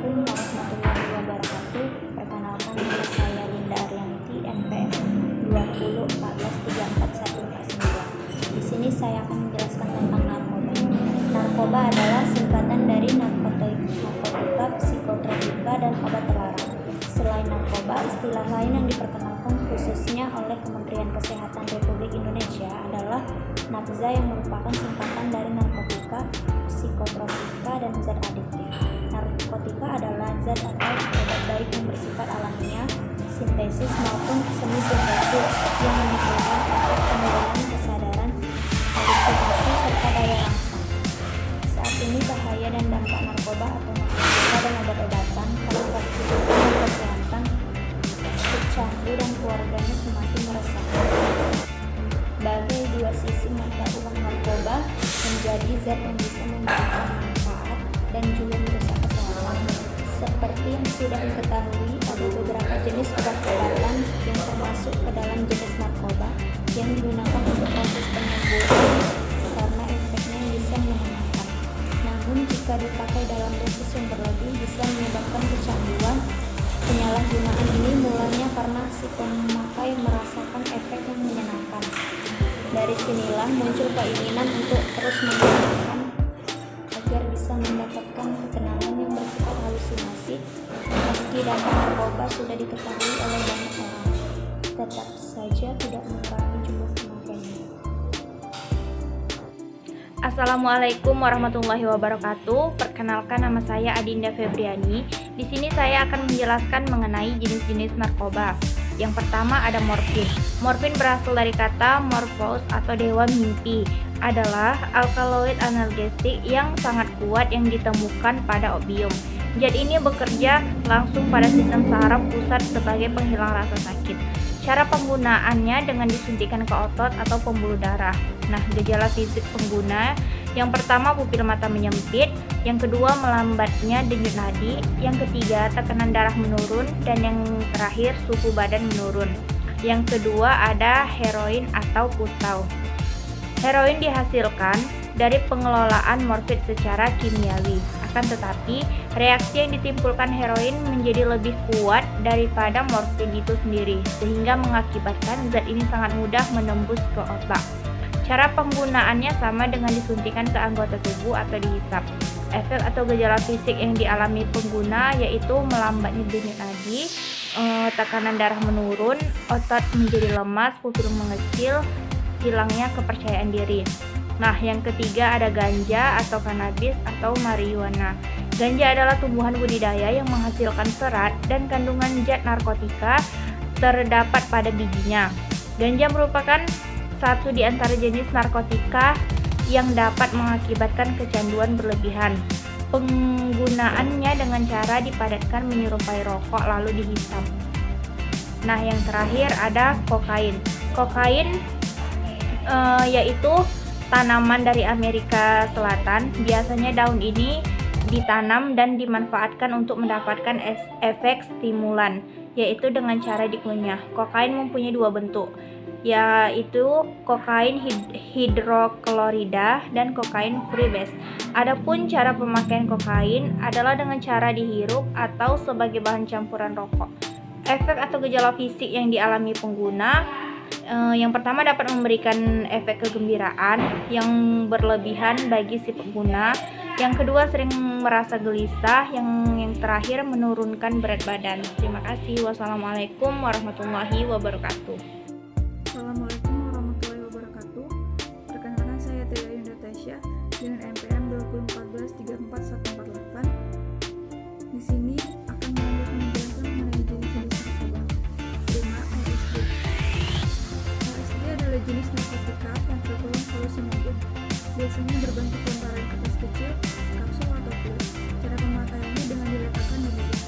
Assalamualaikum warahmatullahi wabarakatuh. Perkenalkan, nama saya Linda Arianti, NPM 2014344149. Di sini saya akan menjelaskan tentang narkoba. Narkoba adalah singkatan dari narkotika, psikotropika, dan obat terlarang. Selain narkoba, istilah lain yang diperkenalkan khususnya oleh Kementerian Kesehatan Republik Indonesia adalah NAPZA, yang merupakan singkatan dari narkotika, psikotropika, dan zat adiktif. Narkotika adalah zat atau obat baik yang bersifat alamiah, sintesis maupun semi sintesis, yang menimbulkan efek penurunan kesadaran, halusinasi, serta daya rangsang. Saat ini bahaya dan dampak narkoba atau narkotika dan obat-obatan pada kehidupan dan kesehatan pecandu dan keluarganya semakin meresahkan. Bagai dua sisi mata uang, narkoba menjadi zat yang bisa memberikan manfaat dan juga merusak kesehatan. Seperti yang sudah diketahui, ada beberapa jenis obat-obatan yang termasuk ke dalam jenis narkoba yang digunakan untuk proses penyembuhan karena efeknya bisa menyenangkan. Namun jika dipakai dalam dosis yang berlebih bisa menyebabkan kecanduan. Penyalahgunaan ini mulanya karena si pemakai merasakan efek yang menyenangkan. Dari sinilah muncul keinginan untuk terus menggunakan agar bisa mendapatkan ketenangan yang bersifat halusinasi. Meski dampak narkoba sudah diketahui oleh banyak orang, tetap saja tidak mengurangi jumlah pemakainya. Assalamualaikum warahmatullahi wabarakatuh. Perkenalkan, nama saya Adinda Febriani. Di sini saya akan menjelaskan mengenai jenis-jenis narkoba. Yang pertama ada morfin. Morfin berasal dari kata morphos atau dewa mimpi. Adalah alkaloid analgesik yang sangat kuat yang ditemukan pada opium. Zat ini bekerja langsung pada sistem saraf pusat sebagai penghilang rasa sakit. Cara penggunaannya dengan disuntikkan ke otot atau pembuluh darah. Nah, gejala fisik pengguna, yang pertama pupil mata menyempit, yang kedua melambatnya denyut nadi, yang ketiga tekanan darah menurun, dan yang terakhir suhu badan menurun. Yang kedua ada heroin atau putau. Heroin dihasilkan dari pengelolaan morfin secara kimiawi. Akan tetapi, reaksi yang ditimbulkan heroin menjadi lebih kuat daripada morfin itu sendiri, sehingga mengakibatkan zat ini sangat mudah menembus ke otak. Cara penggunaannya sama dengan disuntikan ke anggota tubuh atau dihisap. Efek atau gejala fisik yang dialami pengguna yaitu melambatnya denyut nadi, tekanan darah menurun, otot menjadi lemas, pupil mengecil, hilangnya kepercayaan diri. Nah, yang ketiga ada ganja atau kanabis atau marijuana. Ganja adalah tumbuhan budidaya yang menghasilkan serat dan kandungan zat narkotika terdapat pada bijinya. Ganja merupakan satu di antara jenis narkotika yang dapat mengakibatkan kecanduan berlebihan. Penggunaannya dengan cara dipadatkan menyerupai rokok lalu dihisap. Nah, yang terakhir ada kokain. Kokain yaitu tanaman dari Amerika Selatan. Biasanya daun ini ditanam dan dimanfaatkan untuk mendapatkan efek stimulan, yaitu dengan cara dikunyah. Kokain mempunyai dua bentuk, yaitu kokain hidroklorida dan kokain freebase. Adapun cara pemakaian kokain adalah dengan cara dihirup atau sebagai bahan campuran rokok. Efek atau gejala fisik yang dialami pengguna, yang pertama dapat memberikan efek kegembiraan yang berlebihan bagi si pengguna. Yang kedua sering merasa gelisah. Yang terakhir menurunkan berat badan. Terima kasih. Wassalamualaikum warahmatullahi wabarakatuh. Assalamualaikum warahmatullahi wabarakatuh. Perkenalkan, saya Tia Yunda Tasya dengan NPM 2014-34148. Di sini akan melanjutkan menjelaskan mengenai jenis-jenis narkoba. 5. LSD. LSD adalah jenis narkotika yang tergolong halusinogen. Biasanya berbentuk lembaran kertas kecil, kapsul atau pil. Cara pemakaiannya dengan diletakkan di bibir.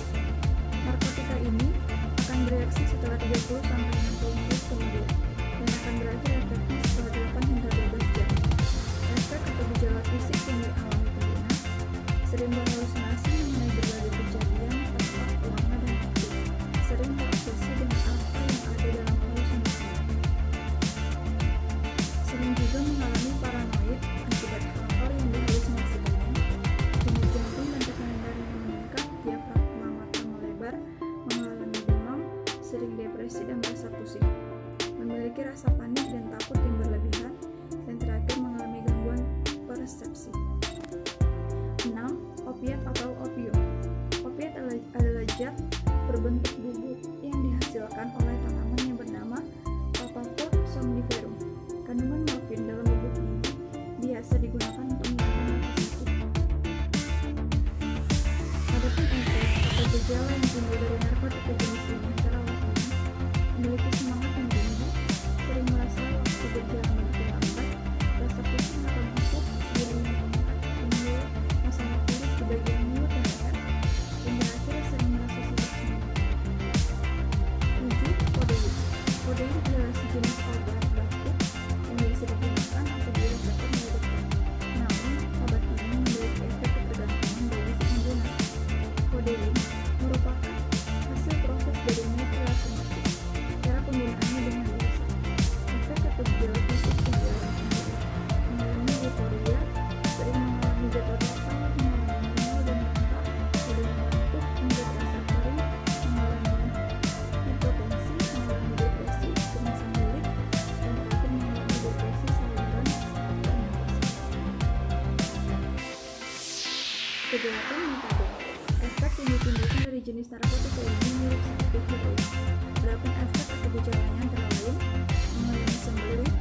Narkotika ini akan bereaksi setelah 30-60 menit kemudian dan akan berakhir efektif setelah 8 hingga 12 jam. Efek atau gejala fisik yang dialami pengguna sering berhalusinasi mengenai berbagai kejadian, tempat, warna, dan objek. Sering terobsesi dengan apa yang ada dalam halusinasi. Sering juga mengalami paranoid akibat hal-hal yang dihalusinasikannya. Denyut jantung dan tekanan darah yang meningkat, diafragma depresi dan merasa pusing, memiliki rasa panik dan takut yang berlebihan, dan terakhir mengalami gangguan persepsi. 6. Opiat atau opium. Opiat adalah zat berbentuk bubuk yang dihasilkan oleh tanaman yang bernama Papaver somniferum. Kandungan morfin dalam bubuk ini biasa digunakan untuk menghilangkan rasa sakit. Adapun efek atau gejala yang timbul dari narkotika jenis ini antara lain memiliki semangat yang tinggi, sering merasa waktu berjalan begitu lambat, rasa pusing atau ngantuk, diri yang menyengat, timbul masalah kulit di bagian mulut dan leher, dan terakhir sering merasa sibuk sendiri. 7. Kodein. Kodein adalah sejenis obat batuk yang bisa digunakan apabila dapat menyebabkan. Namun, obat ini memiliki efek ketergantungan bagi si pengguna. Kodein merupakan hasil proses dari metilasumatik. Cara penggunaannya dengan biasa. Efek atau gejala fisik gejala sendiri. Mengalami euforia, sering mengalami jatuh total, mengalami mual dan muntah, mudah mengantuk, hingga terasa kering, mengalami hipotensi, mengalami depresi, kemasan lilit, dan terakhir mengalami depresi saluran pernapasan. Kejahatan metadon. Efek yang ditimbulkan dari jenis narkotika ini mirip seperti heroin. Adapun efek atau gejalanya antara lain mengalami sembelit,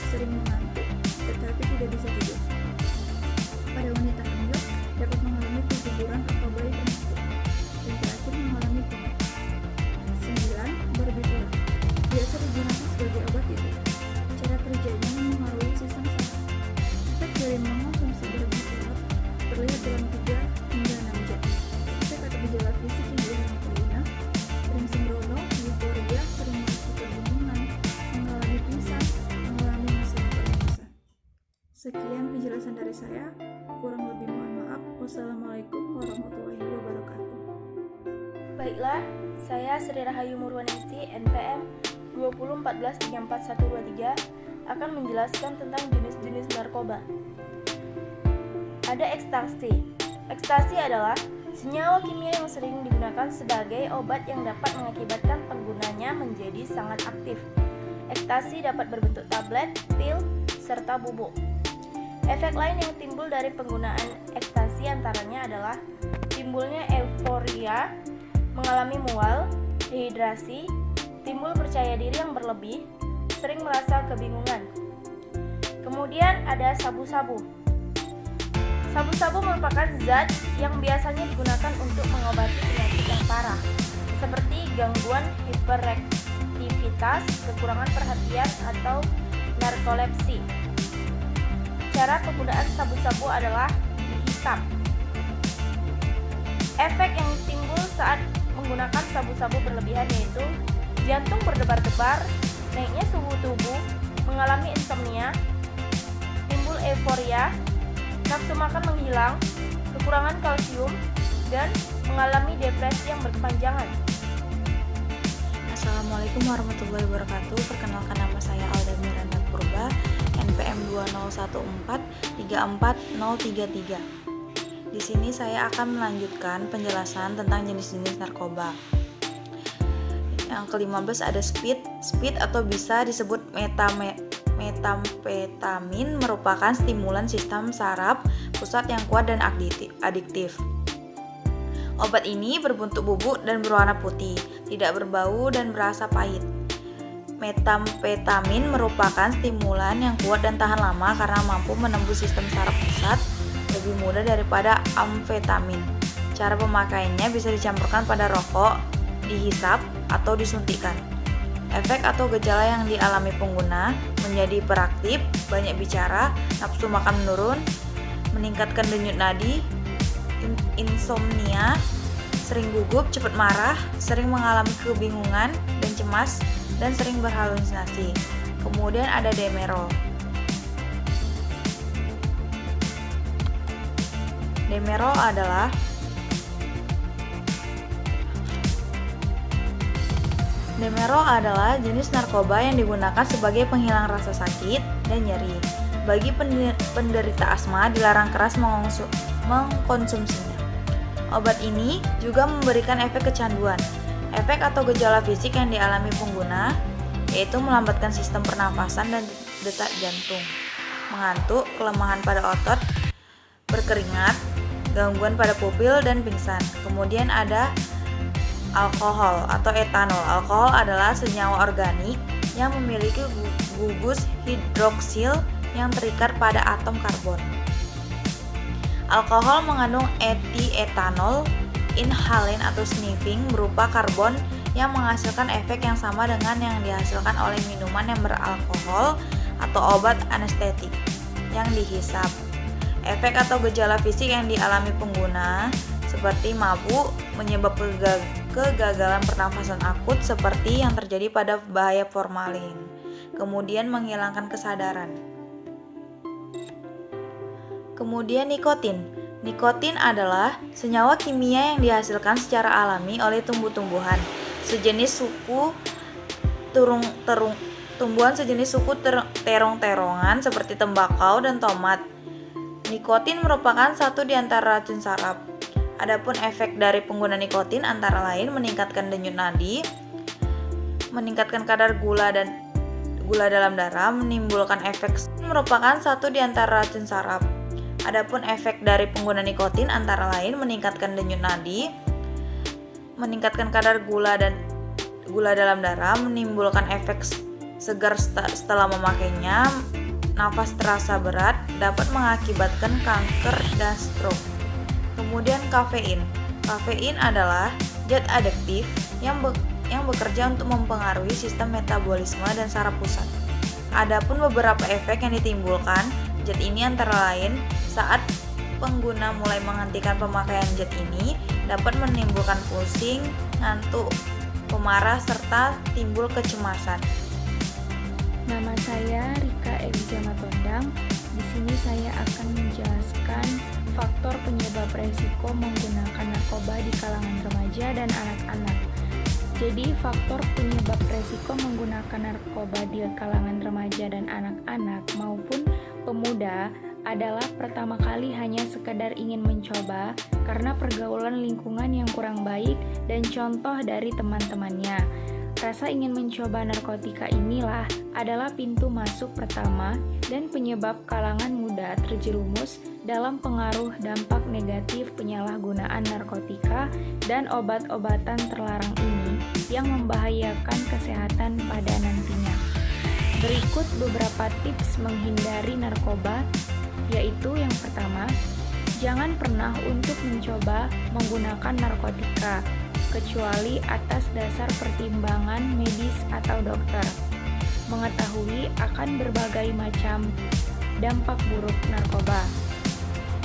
sering mengantuk, tetapi tidak bisa tidur. Pada wanita hamil dapat mengalami keguguran atau bayi prematur, dan terakhir mengalami koma. 9. Barbiturate. Biasa digunakan sebagai obat tidur. Cara kerjanya mempengaruhi sistem saraf. Efek dari mengonsumsi barbiturate terlihat dalam 3 hingga 6 jam. Efek atau gejala fisik yang dialami pengguna, sering sembrono, euforia, sering merasa kebingungan, mengalami pingsan, mengalami masalah pernapasan. Sekian penjelasan dari saya, kurang lebih mohon maaf. Wassalamualaikum warahmatullahi wabarakatuh. Baiklah, saya Sri Rahayu Murwaningsi, NPM 2014344123 akan menjelaskan tentang jenis-jenis narkoba. Ada ekstasi. Ekstasi adalah senyawa kimia yang sering digunakan sebagai obat yang dapat mengakibatkan penggunanya menjadi sangat aktif. Ekstasi dapat berbentuk tablet, pil, serta bubuk. Efek lain yang timbul dari penggunaan ekstasi antaranya adalah timbulnya euforia, mengalami mual, dehidrasi, timbul percaya diri yang berlebih, sering merasa kebingungan. Kemudian ada sabu-sabu. Sabu-sabu merupakan zat yang biasanya digunakan untuk mengobati penyakit yang parah, seperti gangguan hiperaktivitas, kekurangan perhatian, atau narkolepsi. Cara penggunaan sabu-sabu adalah dihisap. Efek yang timbul saat menggunakan sabu-sabu berlebihan yaitu jantung berdebar-debar, naiknya suhu tubuh, mengalami insomnia, timbul euforia, nafsu makan menghilang, kekurangan kalsium, dan mengalami depresi yang berkepanjangan. Assalamualaikum warahmatullahi wabarakatuh. Perkenalkan, nama saya Alda Miranda Purba, NPM 201434033. Di sini saya akan melanjutkan penjelasan tentang jenis-jenis narkoba. Yang ke-15 ada speed. Speed atau bisa disebut metamfetamin merupakan stimulan sistem saraf pusat yang kuat dan adiktif. Obat ini berbentuk bubuk dan berwarna putih, tidak berbau dan berasa pahit. Metamfetamin merupakan stimulan yang kuat dan tahan lama karena mampu menembus sistem saraf pusat lebih mudah daripada amfetamin. Cara pemakaiannya bisa dicampurkan pada rokok, dihisap, atau disuntikkan. Efek atau gejala yang dialami pengguna menjadi hiperaktif, banyak bicara, nafsu makan menurun, meningkatkan denyut nadi, insomnia, sering gugup, cepat marah, sering mengalami kebingungan dan cemas, dan sering berhalusinasi. Kemudian ada Demerol. Demerol adalah jenis narkoba yang digunakan sebagai penghilang rasa sakit dan nyeri. Bagi penderita asma dilarang keras mengkonsumsinya. Obat ini juga memberikan efek kecanduan. Efek atau gejala fisik yang dialami pengguna yaitu melambatkan sistem pernafasan dan detak jantung, mengantuk, kelemahan pada otot, berkeringat, gangguan pada pupil, dan pingsan. Kemudian ada alkohol atau etanol. Alkohol adalah senyawa organik yang memiliki gugus hidroksil yang terikat pada atom karbon. Alkohol mengandung etietanol, inhalen atau sniffing berupa karbon yang menghasilkan efek yang sama dengan yang dihasilkan oleh minuman yang beralkohol atau obat anestetik yang dihisap. Efek atau gejala fisik yang dialami pengguna seperti mabuk, menyebabkan kegagalan pernafasan akut seperti yang terjadi pada bahaya formalin, kemudian menghilangkan kesadaran. Kemudian nikotin. Nikotin adalah senyawa kimia yang dihasilkan secara alami oleh tumbuhan sejenis suku terong-terongan seperti tembakau dan tomat. Nikotin merupakan satu di antara racun saraf. Adapun efek dari pengguna nikotin antara lain meningkatkan denyut nadi, meningkatkan kadar gula dalam darah, menimbulkan efek merupakan satu di antara racun saraf. Adapun efek dari pengguna nikotin antara lain meningkatkan denyut nadi, meningkatkan kadar gula dalam darah, menimbulkan efek segar setelah memakainya, nafas terasa berat, dapat mengakibatkan kanker dan stroke. Kemudian kafein. Kafein adalah zat adiktif yang bekerja untuk mempengaruhi sistem metabolisme dan saraf pusat. Adapun beberapa efek yang ditimbulkan zat ini antara lain saat pengguna mulai menghentikan pemakaian zat ini dapat menimbulkan pusing, ngantuk, pemarah, serta timbul kecemasan. Nama saya Rika Eliza Matondang. Di sini saya akan menjelaskan faktor penyebab resiko menggunakan narkoba di kalangan remaja dan anak-anak. Jadi, faktor penyebab resiko menggunakan narkoba di kalangan remaja dan anak-anak maupun pemuda adalah pertama kali hanya sekedar ingin mencoba karena pergaulan lingkungan yang kurang baik dan contoh dari teman-temannya. Rasa ingin mencoba narkotika inilah adalah pintu masuk pertama dan penyebab kalangan muda terjerumus dalam pengaruh dampak negatif penyalahgunaan narkotika dan obat-obatan terlarang ini yang membahayakan kesehatan pada nantinya. Berikut beberapa tips menghindari narkoba, yaitu yang pertama, jangan pernah untuk mencoba menggunakan narkotika kecuali atas dasar pertimbangan medis atau dokter. Mengetahui akan berbagai macam dampak buruk narkoba.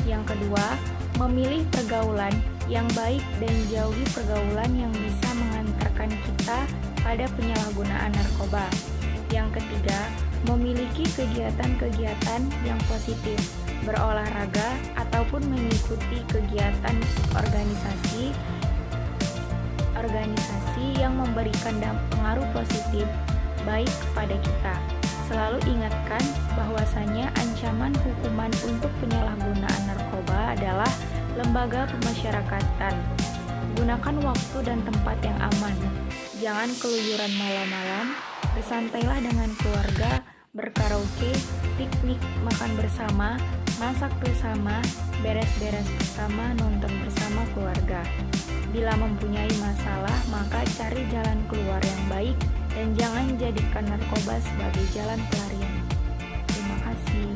Yang kedua, memilih pergaulan yang baik dan jauhi pergaulan yang bisa mengantarkan kita pada penyalahgunaan narkoba. Yang ketiga, memiliki kegiatan-kegiatan yang positif, berolahraga ataupun mengikuti kegiatan organisasi yang memberikan pengaruh positif baik kepada kita. Selalu ingatkan bahwasanya ancaman hukuman untuk penyalahgunaan narkoba adalah lembaga pemasyarakatan. Gunakan waktu dan tempat yang aman. Jangan keluyuran malam-malam. Bersantailah dengan keluarga, berkaraoke, piknik, makan bersama, masak bersama, beres-beres bersama, nonton bersama keluarga. Bila mempunyai masalah, maka cari jalan keluar yang baik dan jangan jadikan narkoba sebagai jalan pelarian. Terima kasih.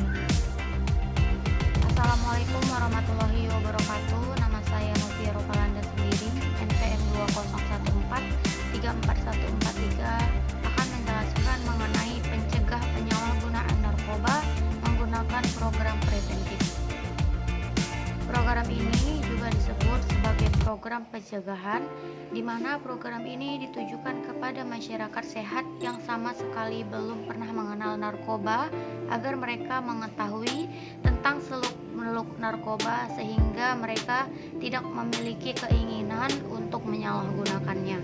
Assalamualaikum warahmatullahi wabarakatuh. Nama saya Novia Ropalanda Sembiring, NPM 201434143 akan menjelaskan mengenai pencegah penyalahgunaan narkoba menggunakan program preventif. Program ini juga disebut sebagai program pencegahan, di mana program ini ditujukan kepada masyarakat sehat yang sama sekali belum pernah mengenal narkoba agar mereka mengetahui tentang seluk-beluk narkoba sehingga mereka tidak memiliki keinginan untuk menyalahgunakannya.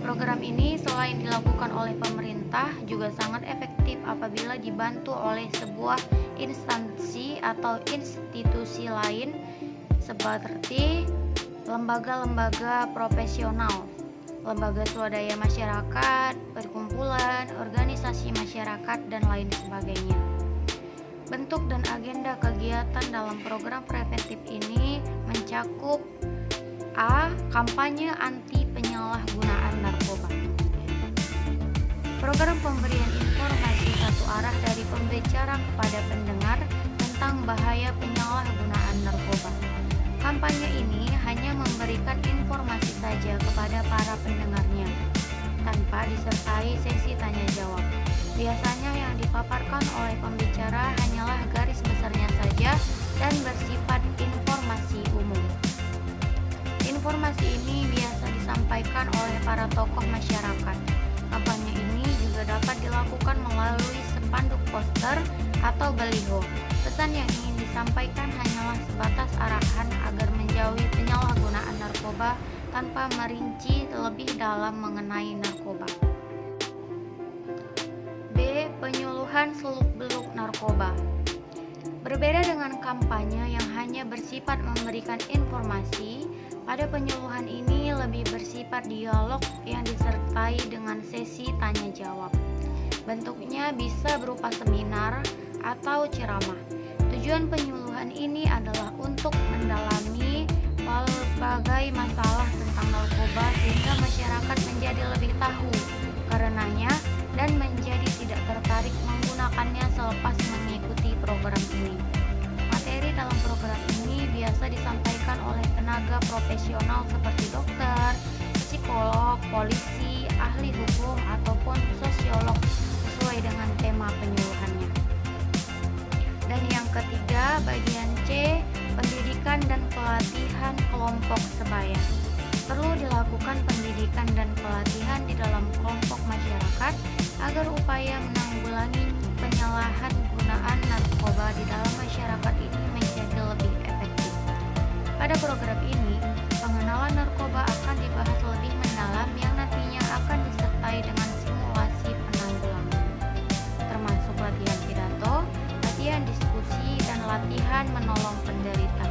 Program ini selain dilakukan oleh pemerintah juga sangat efektif apabila dibantu oleh sebuah instansi atau institusi lain seperti lembaga-lembaga profesional lembaga swadaya masyarakat, perkumpulan, organisasi masyarakat, dan lain sebagainya. Bentuk dan agenda kegiatan dalam program preventif ini mencakup A. Kampanye anti penyalahgunaan narkoba. Program pemberian informasi satu arah dari pembicara kepada pendengar tentang bahaya penyalahgunaan narkoba. Kampanye ini hanya memberikan informasi saja kepada para pendengarnya, tanpa disertai sesi tanya jawab. Biasanya yang dipaparkan oleh pembicara hanyalah garis besarnya saja dan bersifat informasi umum. Informasi ini biasa disampaikan oleh para tokoh masyarakat. Kampanye ini juga dapat dilakukan melalui spanduk poster atau baliho. Pesan yang ingin disampaikan hanyalah sebatas arahan agar menjauhi penyalahgunaan narkoba tanpa merinci lebih dalam mengenai narkoba. B. Penyuluhan seluk-beluk narkoba. Berbeda dengan kampanye yang hanya bersifat memberikan informasi, pada penyuluhan ini lebih bersifat dialog yang disertai dengan sesi tanya jawab. Bentuknya bisa berupa seminar atau ceramah. Tujuan penyuluhan ini adalah untuk mendalami berbagai masalah tentang narkoba sehingga masyarakat menjadi lebih tahu karenanya dan menjadi tidak tertarik menggunakannya selepas mengikuti program ini. Materi dalam program ini biasa disampaikan oleh tenaga profesional seperti dokter, psikolog, polisi, ahli hukum, ataupun sosiolog sesuai dengan tema penyuluhannya. Dan yang ketiga, bagian C, pendidikan dan pelatihan kelompok sebaya. Perlu dilakukan pendidikan dan pelatihan di dalam kelompok masyarakat agar upaya menanggulangi penyalahan gunaan narkoba di dalam masyarakat ini menjadi lebih efektif. Pada program ini, pengenalan narkoba akan dibahas lebih mendalam yang nantinya akan disertai dengan simulasi penanggulangan, termasuk latihan pidato, latihan diskusi, dan latihan menolong penderita.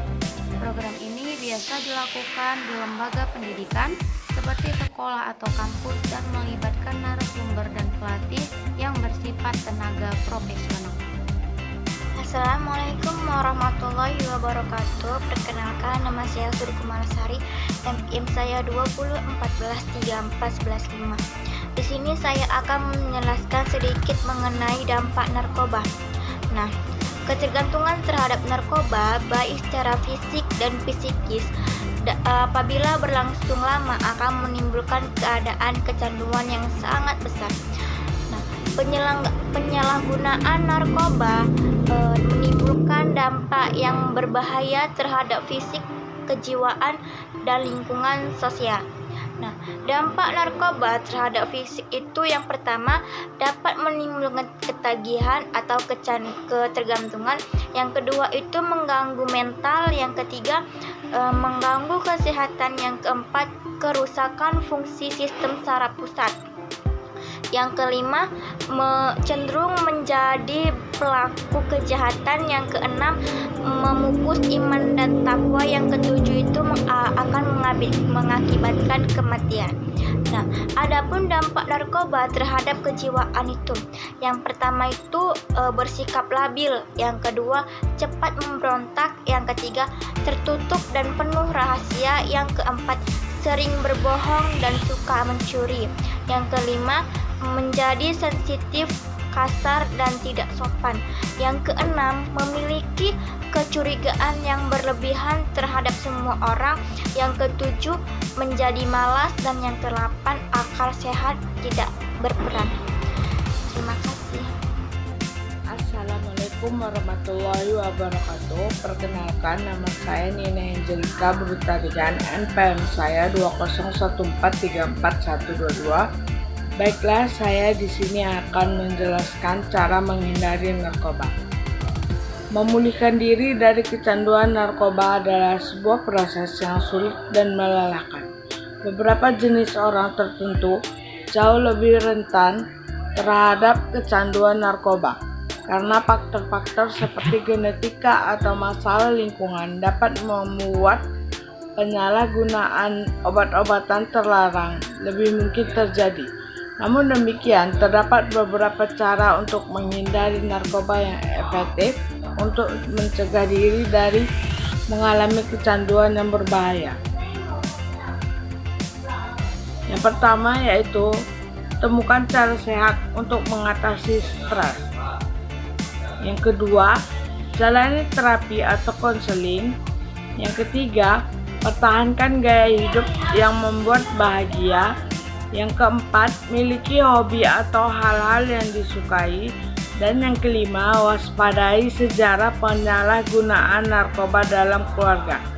Program ini biasa dilakukan di lembaga pendidikan seperti sekolah atau kampus dan melibatkan narasumber dan pelatih yang bersifat tenaga profesional. Assalamualaikum warahmatullahi wabarakatuh. Perkenalkan, nama saya Suri Kumalasari, MIM saya 2014314115. Di sini saya akan menjelaskan sedikit mengenai dampak narkoba. Nah, ketergantungan terhadap narkoba baik secara fisik dan psikis apabila berlangsung lama akan menimbulkan keadaan kecanduan yang sangat besar. Nah, penyalahgunaan narkoba menimbulkan dampak yang berbahaya terhadap fisik, kejiwaan, dan lingkungan sosial. Nah, dampak narkoba terhadap fisik itu yang pertama dapat menimbulkan ketagihan atau ketergantungan. Yang kedua itu mengganggu mental. Yang ketiga mengganggu kesehatan. Yang keempat kerusakan fungsi sistem saraf pusat. Yang kelima cenderung menjadi pelaku kejahatan. Yang keenam memupus iman dan takwa. Yang ketujuh itu akan mengakibatkan kematian. Nah, adapun dampak narkoba terhadap kejiwaan itu, yang pertama itu bersikap labil, yang kedua cepat memberontak, yang ketiga tertutup dan penuh rahasia, yang keempat sering berbohong dan suka mencuri, yang kelima menjadi sensitif, kasar, dan tidak sopan. Yang keenam, memiliki kecurigaan yang berlebihan terhadap semua orang. Yang ketujuh, menjadi malas. Dan yang kedelapan, akal sehat tidak berperan. Terima kasih. Assalamualaikum warahmatullahi wabarakatuh. Perkenalkan, nama saya Nina Angelika Brutadigan, NPM saya 201434122. Baiklah, saya di sini akan menjelaskan cara menghindari narkoba. Memulihkan diri dari kecanduan narkoba adalah sebuah proses yang sulit dan melelahkan. Beberapa jenis orang tertentu jauh lebih rentan terhadap kecanduan narkoba karena faktor-faktor seperti genetika atau masalah lingkungan dapat membuat penyalahgunaan obat-obatan terlarang lebih mungkin terjadi. Namun demikian, terdapat beberapa cara untuk menghindari narkoba yang efektif untuk mencegah diri dari mengalami kecanduan yang berbahaya. Yang pertama yaitu temukan cara sehat untuk mengatasi stres. Yang kedua, jalani terapi atau konseling. Yang ketiga, pertahankan gaya hidup yang membuat bahagia. Yang keempat, miliki hobi atau hal-hal yang disukai. Dan yang kelima, waspadai sejarah penyalahgunaan narkoba dalam keluarga.